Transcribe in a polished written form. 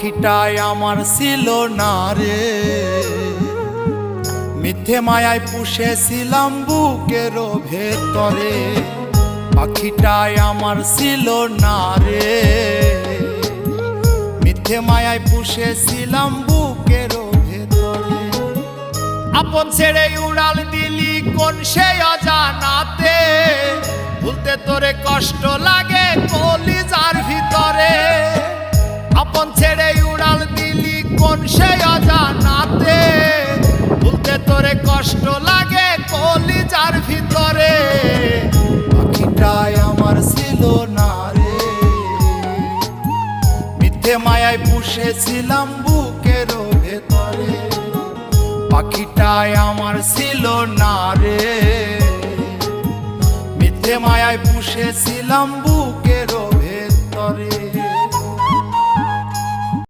পাখিটাই আমার ছিল না রে, মিথ্যে মায়ায় পুষেছিলাম বুকের ভেতরে। পাখিটাই আমার ছিল না রে, মিথ্যে মায়ায় পুষেছিলাম বুকের ভেতরে। আপন ছেড়ে উড়াল দিলি কোন সে অজানাতে, ভুলতে তোরে কষ্ট লাগে কলিজার ভিতরে। আপন ছেড়ে উড়াল দিলি কোন সে অজানাতে, ভুলতে তোরে কষ্ট লাগে কলিজার ভিতরে। পাখিটাই আমার ছিল না রে, মিথ্যে মায়ায় পুষেছিলাম বুকের ভেতরে। পাখিটাই আমার ছিল না রে, মিথ্যে মায়ায় পুষেছিলাম বুকের